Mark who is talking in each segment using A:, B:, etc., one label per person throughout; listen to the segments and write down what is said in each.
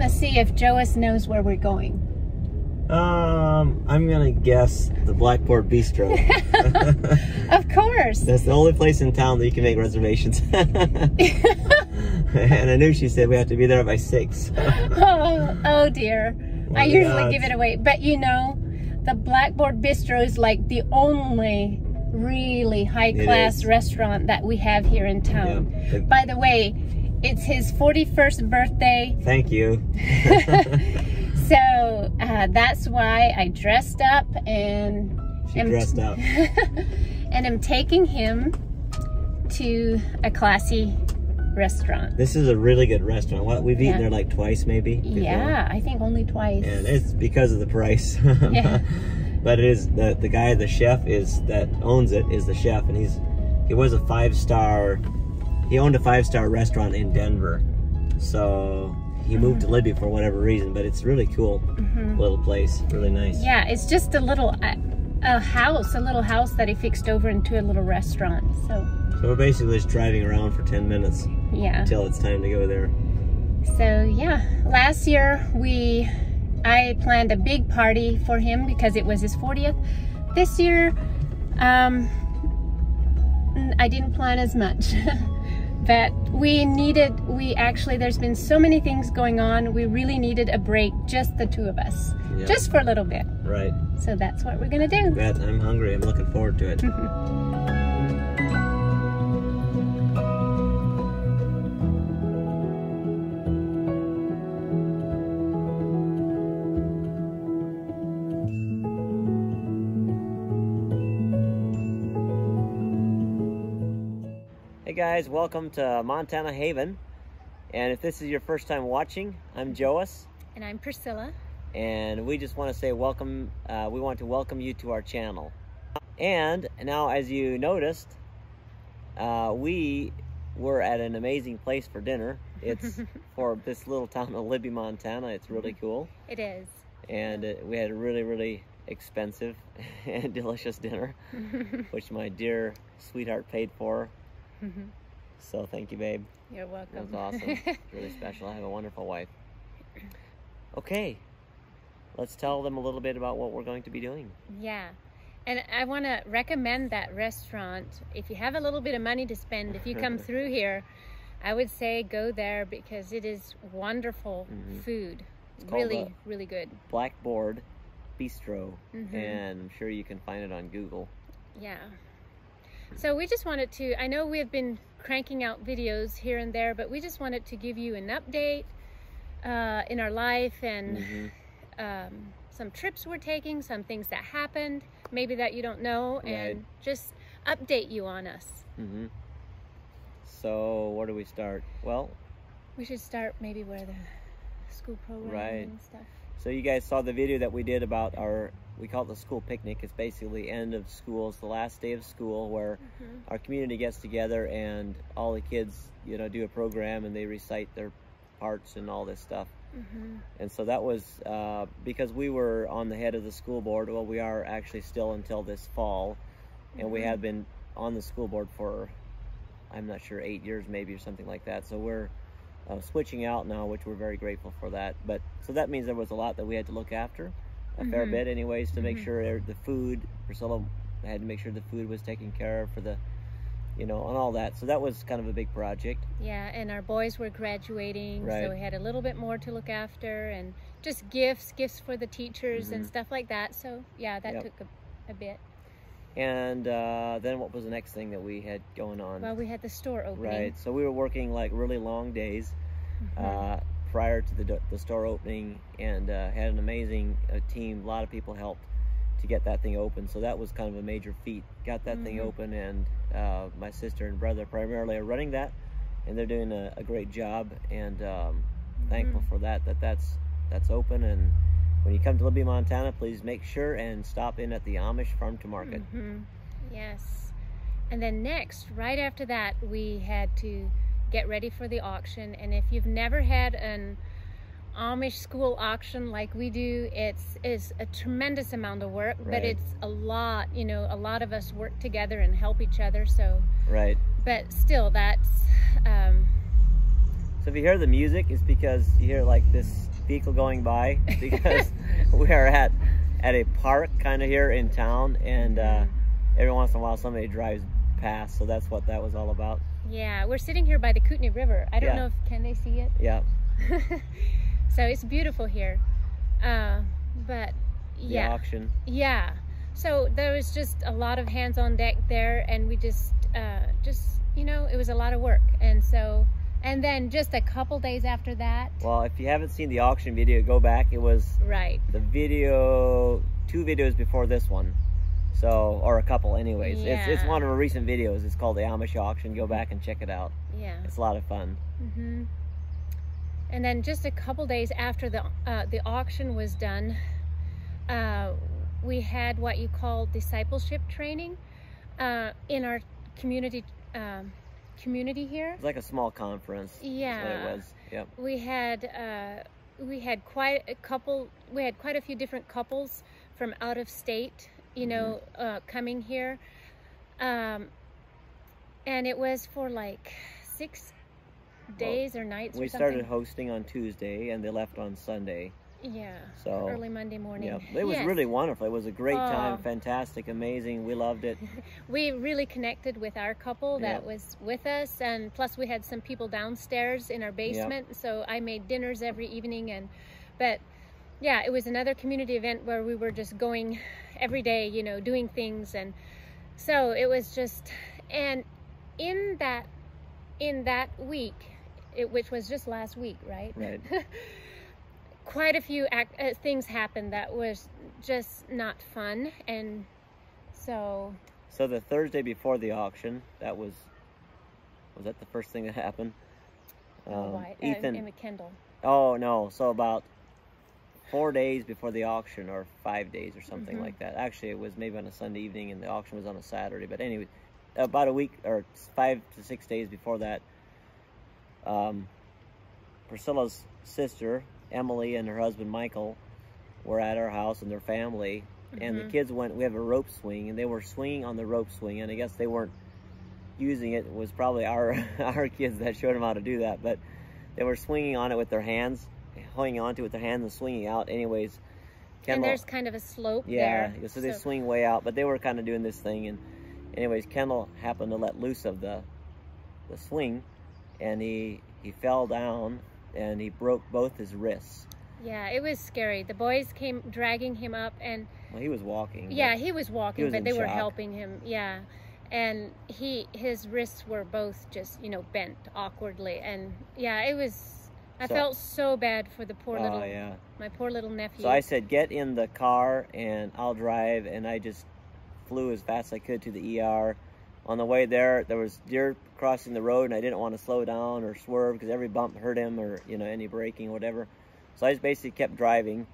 A: to see if Joas knows where we're going.
B: I'm gonna guess the Blackboard Bistro.
A: Of course.
B: That's the only place in town that you can make reservations. And I knew she said we have to be there by 6.
A: Oh dear. I usually give it away. But you know, the Blackboard Bistro is like the only really high-class restaurant that we have here in town. Yeah. By the way, it's his 41st birthday.
B: Thank you.
A: So that's why I dressed up and
B: dressed up.
A: And I'm taking him to a classy restaurant.
B: This is a really good restaurant. We've eaten there like twice maybe before.
A: Yeah, I think only twice.
B: And it's because of the price.
A: Yeah.
B: But it is the guy, the chef that owns it is the chef, and he was a 5-star. He owned a 5-star restaurant in Denver, so he moved to Libby for whatever reason. But it's really cool, little place, really nice.
A: Yeah, it's just a little little house that he fixed over into a little restaurant. So
B: we're basically just driving around for 10 minutes.
A: Yeah.
B: Until it's time to go there.
A: So yeah, last year I planned a big party for him because it was his 40th. This year, I didn't plan as much. But there's been so many things going on, we really needed a break, just the 2 of us. Yep. Just for a little bit. Right. So that's what we're gonna do.
B: I'm hungry, I'm looking forward to it. Hey guys, welcome to Montana Haven. And if this is your first time watching, I'm Joas.
A: And I'm Priscilla.
B: And we just want to say welcome. We want to welcome you to our channel. And now, as you noticed, we were at an amazing place for dinner. It's for this little town of Libby, Montana. It's really cool. It is. And we had a really, really expensive and delicious dinner, which my dear sweetheart paid for. So thank you, babe.
A: You're welcome.
B: That was awesome. Really special. I have a wonderful wife. Okay, let's tell them a little bit about what we're going to be doing.
A: Yeah, and I want to recommend that restaurant. If you have a little bit of money to spend, if you come through here, I would say go there because it is wonderful food. It's really, really good.
B: Blackboard Bistro, and I'm sure you can find it on Google.
A: Yeah. So we just wanted to, I know we have been cranking out videos here and there, but we just wanted to give you an update in our life and some trips we're taking, some things that happened, maybe that you don't know, and just update you on us.
B: So where do we start? Well,
A: we should start maybe where the school program and stuff.
B: So you guys saw the video that we did about we call it the school picnic. It's basically end of school. It's the last day of school where our community gets together and all the kids, do a program and they recite their parts and all this stuff. And so that was because we were on the head of the school board. Well, we are actually still until this fall, and we have been on the school board for, I'm not sure, 8 years maybe or something like that. So we're switching out now, which we're very grateful for that. But so that means there was a lot that we had to look after, a fair bit anyways, to make sure the food, Priscilla had to make sure the food was taken care of for the, and all that. So that was kind of a big project.
A: Yeah, and our boys were graduating, so we had a little bit more to look after, and just gifts for the teachers and stuff like that. So yeah, that took a bit.
B: And then what was the next thing that we had going on?
A: Well, we had the store opening.
B: Right, so we were working like really long days prior to the store opening, and had an amazing team. A lot of people helped to get that thing open, so that was kind of a major feat. Got that thing open, and my sister and brother primarily are running that, and they're doing a great job, and thankful for that's open. And when you come to Libby, Montana, please make sure and stop in at the Amish Farm to Market.
A: Yes. And then next, right after that, we had to get ready for the auction. And if you've never had an Amish school auction like we do, it's a tremendous amount of work, but it's a lot, a lot of us work together and help each other. So but still, that's
B: So if you hear the music, it's because you hear like this vehicle going by, because we are at a park kind of here in town, and every once in a while somebody drives past, so that's what that was all about.
A: Yeah, we're sitting here by the Kootenai River. I don't know if, can they see it?
B: Yeah.
A: So it's beautiful here. But yeah.
B: The auction.
A: Yeah. So there was just a lot of hands on deck there, and we just you know, it was a lot of work. And so, and then just a couple days after that.
B: Well, if you haven't seen the auction video, go back. It was the video, 2 videos before this one. So, or a couple anyways.
A: Yeah.
B: It's one of our recent videos. It's called the Amish auction. Go back and check it out.
A: Yeah.
B: It's a lot of fun.
A: And then just a couple days after the auction was done, we had what you call discipleship training in our community here.
B: It's like a small conference.
A: Yeah.
B: That's what it was. Yep.
A: We had quite a few different couples from out of state, you know, coming here, and it was for like 6 days or nights.
B: We started hosting on Tuesday, and they left on Sunday.
A: Yeah.
B: So
A: early Monday morning.
B: Yeah, it was really wonderful. It was a great time, fantastic, amazing. We loved it.
A: We really connected with our couple that was with us, and plus we had some people downstairs in our basement. So I made dinners every evening, but yeah, it was another community event where we were just going every day, you know, doing things, and so it was just, and in that week, which was just last week, right?
B: Right.
A: Quite a few things happened that was just not fun, and so
B: the Thursday before the auction, was that the first thing that happened?
A: Ethan and McKendall.
B: Oh no, so about 4 days before the auction, or 5 days or something like that. Actually, it was maybe on a Sunday evening, and the auction was on a Saturday. But anyway, about a week or 5 to 6 days before that, Priscilla's sister Emily and her husband Michael were at our house, and their family, and the kids went. We have a rope swing, and they were swinging on the rope swing, and I guess they weren't using it. It was probably our kids that showed them how to do that, but they were swinging on it with their hands, holding onto it with their hands and swinging out. Anyways,
A: and there's kind of a slope there.
B: Yeah, so they swing way out, but they were kind of doing this thing, and anyways, Kendall happened to let loose of the swing, and he fell down, and he broke both his wrists.
A: Yeah, it was scary. The boys came dragging him up, and
B: well, he was walking.
A: Yeah, he was walking, but they were
B: shock.
A: helping him. Yeah, and his wrists were both just, you know, bent awkwardly, and yeah, it was. I felt so bad for the poor little, my poor little nephew.
B: So I said, get in the car and I'll drive, and I just flew as fast as I could to the ER. On the way there was deer crossing the road, and I didn't want to slow down or swerve because every bump hurt him, or, you know, any braking or whatever. So I just basically kept driving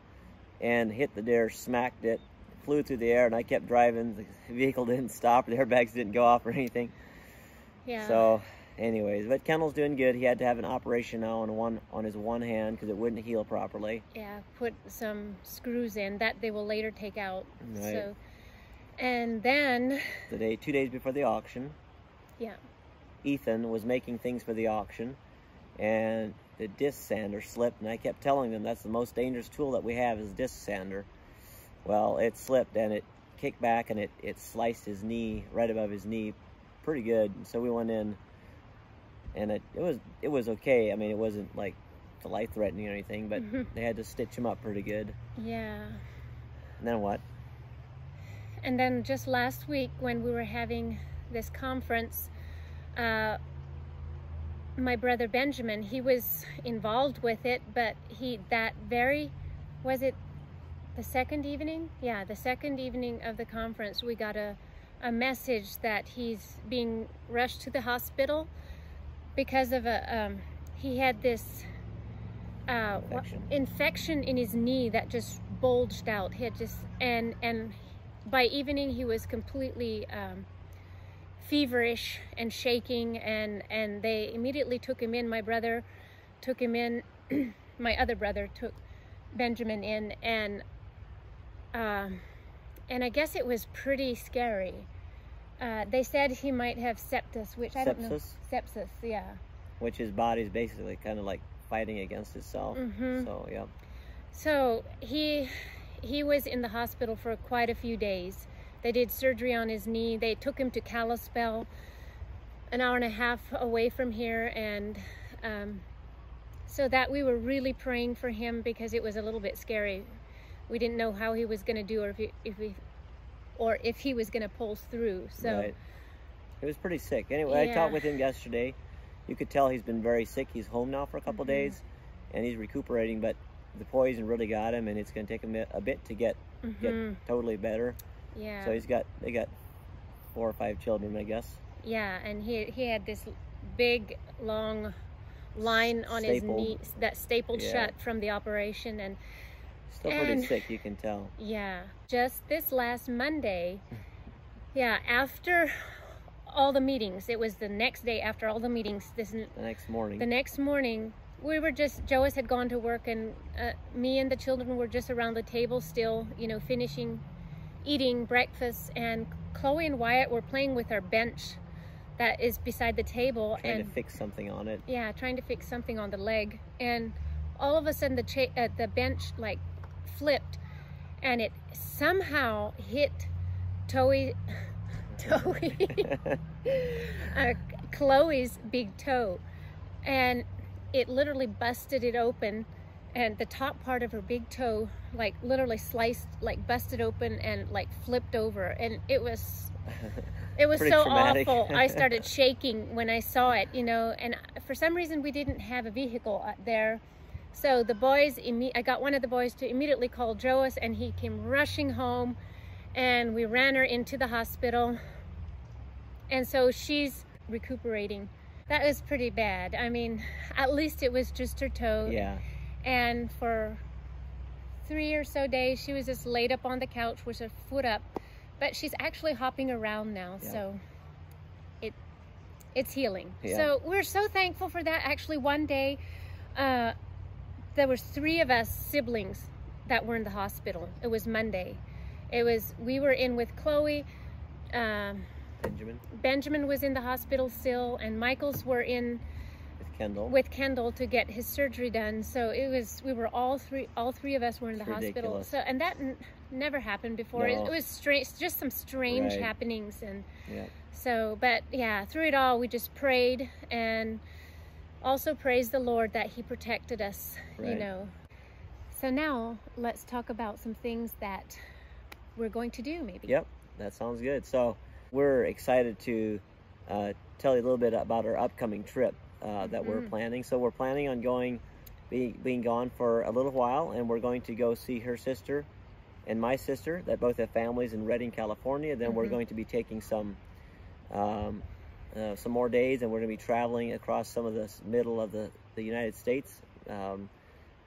B: and hit the deer, smacked it, flew through the air, and I kept driving. The vehicle didn't stop, the airbags didn't go off or anything.
A: Yeah.
B: So anyways, but Kendall's doing good. He had to have an operation now on his one hand because it wouldn't heal properly.
A: Yeah, put some screws in that they will later take out.
B: Right.
A: So, and then
B: 2 days before the auction, Ethan was making things for the auction, and the disc sander slipped, and I kept telling them that's the most dangerous tool that we have is disc sander. Well, it slipped, and it kicked back, and it sliced his knee, right above his knee, pretty good. So we went in, and it was okay. I mean, it wasn't like life-threatening or anything, but they had to stitch him up pretty good.
A: Yeah.
B: And then what?
A: And then just last week when we were having this conference, my brother Benjamin, he was involved with it, but was it the second evening? Yeah, the second evening of the conference, we got a message that he's being rushed to the hospital because of he had this infection in his knee that just bulged out. He had and by evening he was completely feverish and shaking, and they immediately took him in. My brother took him in. My other brother took Benjamin in, and I guess it was pretty scary. They said he might have sepsis, which I don't know. Sepsis, yeah.
B: which his body's basically kind of like fighting against itself. So yeah.
A: So he was in the hospital for quite a few days. They did surgery on his knee. They took him to Kalispell, an hour and a half away from here, and so that we were really praying for him because it was a little bit scary. We didn't know how he was going to do, or if he was going to pull through. So
B: right. He was pretty sick. Anyway, I talked with him yesterday. You could tell he's been very sick. He's home now for a couple days, and he's recuperating, but the poison really got him, and it's going to take him a bit to get totally better.
A: Yeah.
B: So they got 4 or 5 children, I guess.
A: Yeah, and he had this big, long line on his knee that stapled shut from the operation, and
B: still pretty sick, you can tell.
A: Yeah. Just this last Monday, after all the meetings, it was the next day after all the meetings. The next morning, we were just, Joas had gone to work, and me and the children were just around the table still, eating breakfast, and Chloe and Wyatt were playing with our bench that is beside the table.
B: Trying to fix something on it.
A: Yeah, trying to fix something on the leg. And all of a sudden the bench like flipped, and it somehow hit Chloe's big toe, and it literally busted it open, and the top part of her big toe like literally sliced, like busted open and like flipped over, and it was so
B: traumatic.
A: awful. I started shaking when I saw it, and for some reason we didn't have a vehicle there. So the boys, I got one of the boys to immediately call Joas, and he came rushing home, and we ran her into the hospital. And so she's recuperating. That was pretty bad. I mean, at least it was just her toe.
B: Yeah. And
A: for 3 or so days, she was just laid up on the couch with her foot up. But she's actually hopping around now, so it's healing.
B: Yeah.
A: So we're so thankful for that. Actually, one day, there was 3 of us siblings that were in the hospital. It was Monday. We were in with Chloe. Benjamin was in the hospital still, and Michael's were in with Kendall to get his surgery done. So we were all three of us were in the hospital. So, and that never happened before.
B: No.
A: It was strange, just some strange happenings, and so, but yeah, through it all, we just prayed and also praised the Lord that He protected us, So now let's talk about some things that we're going to do, maybe.
B: Yep, that sounds good. So we're excited to tell you a little bit about our upcoming trip that we're planning. So we're planning on being gone for a little while, and we're going to go see her sister and my sister that both have families in Redding, California. Then we're going to be taking some more days, and we're going to be traveling across some of the middle of the United States,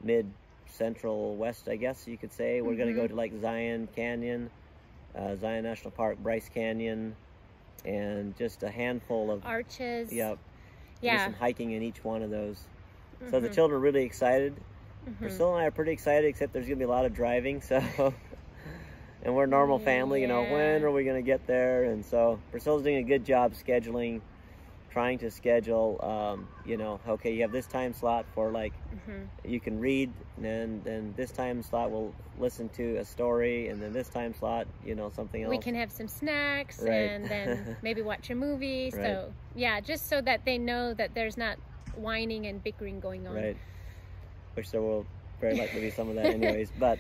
B: mid central west, I guess you could say. We're going to go to like Zion Canyon, Zion National Park, Bryce Canyon, and just a handful of
A: Arches.
B: Yep. Do some hiking in each one of those. So the children are really excited. Priscilla and I are pretty excited, except there's going to be a lot of driving. So, and we're a normal family, when are we going to get there? And so Priscilla's doing a good job trying to schedule, okay, you have this time slot for like, you can read, and then this time slot we'll listen to a story, and then this time slot, something else.
A: We can have some snacks, and then maybe watch a movie. Right. So, yeah, just so that they know that there's not whining and bickering going on. Right.
B: Which there will very likely be some of that anyways. But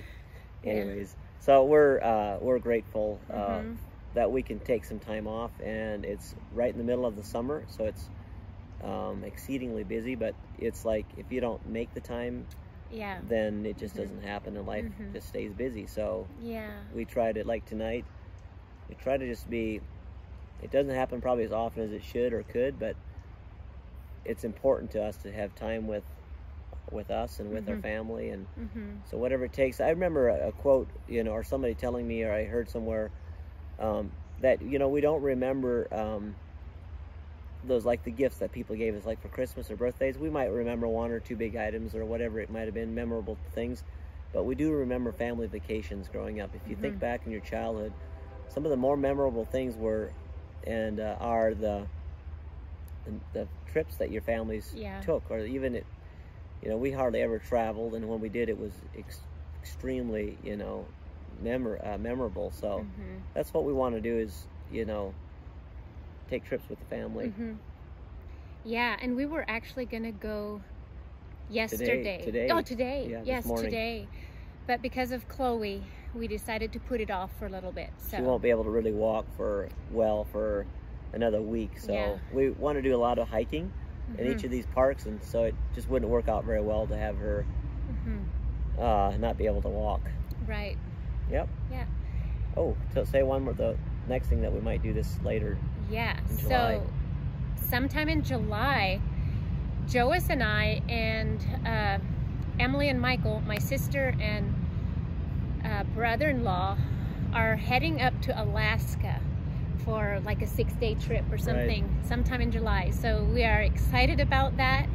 B: anyways, so we're grateful that we can take some time off, and it's right in the middle of the summer, so it's exceedingly busy, but it's like if you don't make the time, then it just doesn't happen, and life just stays busy. So we try to, like tonight, we try to just be, it doesn't happen probably as often as it should or could, but it's important to us to have time with us and with our family, and so whatever it takes. I remember a quote, or somebody telling me, or I heard somewhere, that we don't remember those, like the gifts that people gave us, like for Christmas or birthdays. We might remember 1 or 2 big items or whatever it might have been, memorable things, but we do remember family vacations growing up. If you think back in your childhood, some of the more memorable things were and are the the trips that your families
A: Yeah.
B: took, or even it, you know, we hardly ever traveled, and when we did, it was extremely, you know, memorable. So that's what we want to do, is, you know, take trips with the family.
A: Yeah, and we were actually gonna go yesterday.
B: Today.
A: Oh, today.
B: Yeah,
A: yes,
B: this morning.
A: today. But because of Chloe, we decided to put it off for a little bit. So
B: She won't be able to really walk for another week. So
A: Yeah.
B: we want to do a lot of hiking in each of these parks, and so it just wouldn't work out very well to have her not be able to walk.
A: Right.
B: Yep.
A: Yeah.
B: Oh, so say one more, the next thing that we might do this later.
A: Yeah.
B: In July.
A: So sometime in July, Joas and I and Emily and Michael, my sister and brother-in-law, are heading up to Alaska for like a 6-day trip or something, sometime in July. So we are excited about that.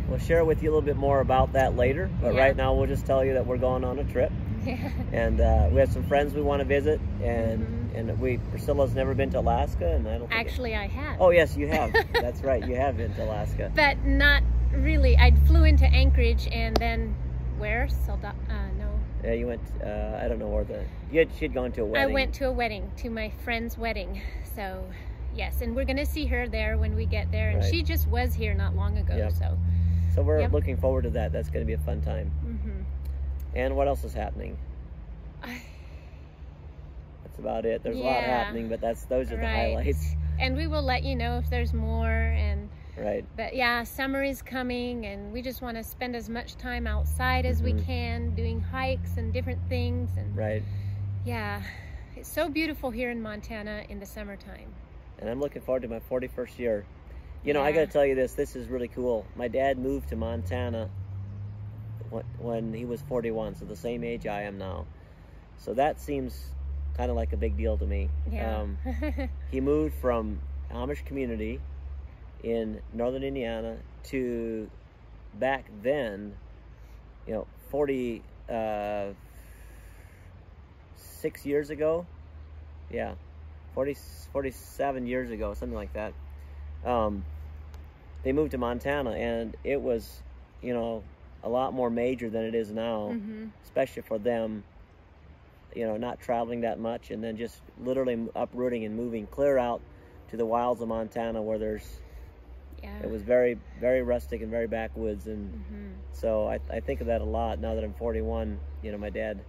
B: We'll share with you a little bit more about that later, but right now we'll just tell you that we're going on a trip. And we have some friends we want to visit, and Priscilla's never been to Alaska, and I don't think
A: Actually, I have.
B: Oh yes, you have. That's right, you have been to Alaska.
A: But not really. I flew into Anchorage and then where? No.
B: Yeah, you went. I don't know where she'd gone to a wedding.
A: I went to a wedding, to my friend's wedding. So yes, and we're gonna see her there when we get there. And she just was here not long ago.
B: So we're looking forward to that. That's going to be a fun time. And what else is happening? That's about it. There's a lot happening, but those are the highlights.
A: And we will let you know if there's more. And
B: Right.
A: But yeah, summer is coming, and we just want to spend as much time outside as we can, doing hikes and different things. And yeah, it's so beautiful here in Montana in the summertime.
B: And I'm looking forward to my 41st year. You know, I got to tell you this is really cool. My dad moved to Montana when he was 41, so the same age I am now. So that seems kind of like a big deal to me.
A: Yeah.
B: He moved from Amish community in northern Indiana to, back then, you know, 46 years ago. Yeah, 47 years ago, something like that. They moved to Montana, and it was, you know, a lot more major than it is now, especially for them, you know, not traveling that much, and then just literally uprooting and moving clear out to the wilds of Montana, where there's, it was very, very rustic and very backwoods. And so I think of that a lot now that I'm 41, you know, my dad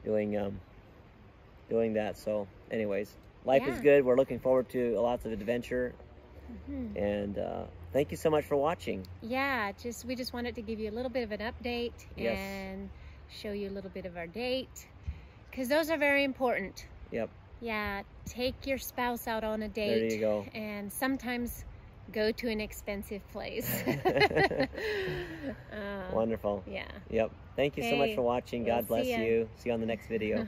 B: doing that. So anyways, life is good. We're looking forward to lots of adventure. And thank you so much for watching.
A: Yeah, we just wanted to give you a little bit of an update and show you a little bit of our date, because those are very important.
B: Yep.
A: Yeah, take your spouse out on a date.
B: There you go.
A: And sometimes go to an expensive place.
B: Wonderful.
A: Yeah.
B: Yep. Thank you so much for watching. God bless
A: see ya.
B: you. See you on the next video.